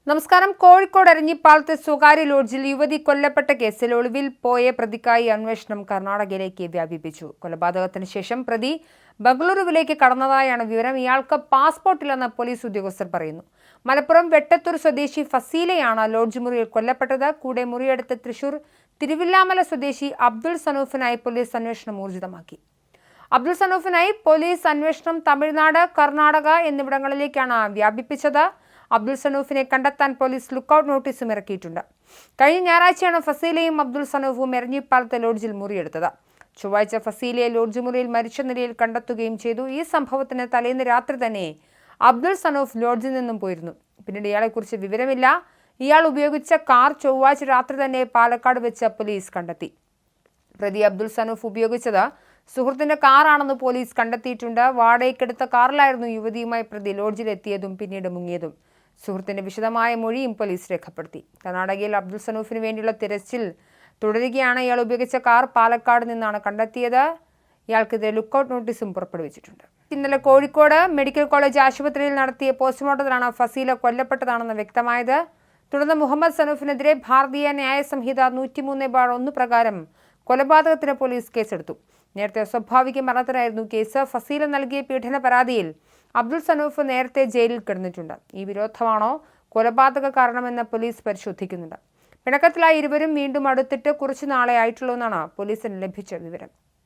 നമസ്കാരം. കോഴിക്കോട് എരഞ്ഞിപ്പാലത്തെ സ്വകാര്യ ലോഡ്ജിൽ യുവതി കൊല്ലപ്പെട്ട കേസിൽ ഒളിവിൽ പോയ പ്രതിക്കായി അന്വേഷണം കർണാടകയിലേക്ക് വ്യാപിപ്പിച്ചു. കൊലപാതകത്തിന് ശേഷം പ്രതി ബംഗളൂരുവിലേക്ക് കടന്നതായാണ് വിവരം. ഇയാൾക്ക് പാസ്പോർട്ടില്ലെന്ന് പോലീസ് ഉദ്യോഗസ്ഥർ പറയുന്നു. മലപ്പുറം വെട്ടത്തൂർ സ്വദേശി ഫസീലയാണ് ലോഡ്ജ് മുറിയിൽ കൊല്ലപ്പെട്ടത്. കൂടെ മുറിയെടുത്ത് തൃശൂർ തിരുവില്ലാമല സ്വദേശി അബ്ദുൾ സനൂഫിനായി പോലീസ് അന്വേഷണം ഊർജിതമാക്കി. അബ്ദുൾ സനൂഫിനായി പോലീസ് അന്വേഷണം തമിഴ്നാട്, കർണാടക എന്നിവിടങ്ങളിലേക്കാണ് വ്യാപിപ്പിച്ചത്. അബ്ദുൾ സനൂഫിനെ കണ്ടെത്താൻ പോലീസ് ലുക്കൌട്ട് നോട്ടീസും ഇറക്കിയിട്ടുണ്ട്. കഴിഞ്ഞ ഞായറാഴ്ചയാണ് ഫസീലയും അബ്ദുൾ സനൂഫും എരഞ്ഞിപ്പാലത്തെ ലോഡ്ജിൽ മുറിയെടുത്തത്. ചൊവ്വാഴ്ച ഫസീലയെ ലോഡ്ജ് മുറിയിൽ മരിച്ച നിലയിൽ കണ്ടെത്തുകയും ചെയ്തു. ഈ സംഭവത്തിന് തലേന്ന് രാത്രി തന്നെ അബ്ദുൾ സനൂഫ് ലോഡ്ജിൽ നിന്നും പോയിരുന്നു. പിന്നീട് ഇയാളെക്കുറിച്ച് വിവരമില്ല. ഇയാൾ ഉപയോഗിച്ച കാർ ചൊവ്വാഴ്ച രാത്രി തന്നെ പാലക്കാട് വെച്ച് പോലീസ് കണ്ടെത്തി. പ്രതി അബ്ദുൾ സനൂഫ് ഉപയോഗിച്ചത് സുഹൃത്തിന്റെ കാറാണെന്ന് പോലീസ് കണ്ടെത്തിയിട്ടുണ്ട്. വാടകയ്ക്കെടുത്ത കാറിലായിരുന്നു യുവതിയുമായി പ്രതി ലോഡ്ജിലെത്തിയതും പിന്നീട് മുങ്ങിയതും. സുഹൃത്തിന്റെ വിശദമായ മൊഴിയും പോലീസ് രേഖപ്പെടുത്തി. കർണാടകയിൽ അബ്ദുൾ സനൂഫിന് വേണ്ടിയുള്ള തിരച്ചിൽ തുടരുകയാണ്. ഇയാൾ ഉപയോഗിച്ച കാർ പാലക്കാട് നിന്നാണ് കണ്ടെത്തിയത്. ഇയാൾക്കെതിരെ ലുക്കൌട്ട് നോട്ടീസും പുറപ്പെടുവിച്ചിട്ടുണ്ട്. ഇന്നലെ കോഴിക്കോട് മെഡിക്കൽ കോളേജ് ആശുപത്രിയിൽ നടത്തിയ പോസ്റ്റ്മോർട്ടത്തിലാണ് ഫസീല കൊല്ലപ്പെട്ടതാണെന്ന് വ്യക്തമായത്. തുടർന്ന് മുഹമ്മദ് സനൂഫിനെതിരെ ഭാരതീയ ന്യായ സംഹിത 103(1) പ്രകാരം കൊലപാതകത്തിന് പോലീസ് കേസെടുത്തു. നേരത്തെ അസ്വാഭാവിക മരണത്തിനായിരുന്നു കേസ്. ഫസീല നൽകിയ പീഡന പരാതിയിൽ അബ്ദുൾ സനൂഫ് നേരത്തെ ജയിലിൽ കിടന്നിട്ടുണ്ട്. ഈ വിരോധമാണോ കൊലപാതക കാരണമെന്ന് പോലീസ് പരിശോധിക്കുന്നുണ്ട്. പിണക്കത്തിലായി ഇരുവരും വീണ്ടും അടുത്തിട്ട് കുറച്ചു നാളെ ആയിട്ടുള്ളൂ എന്നാണ് പോലീസിന് ലഭിച്ച വിവരം.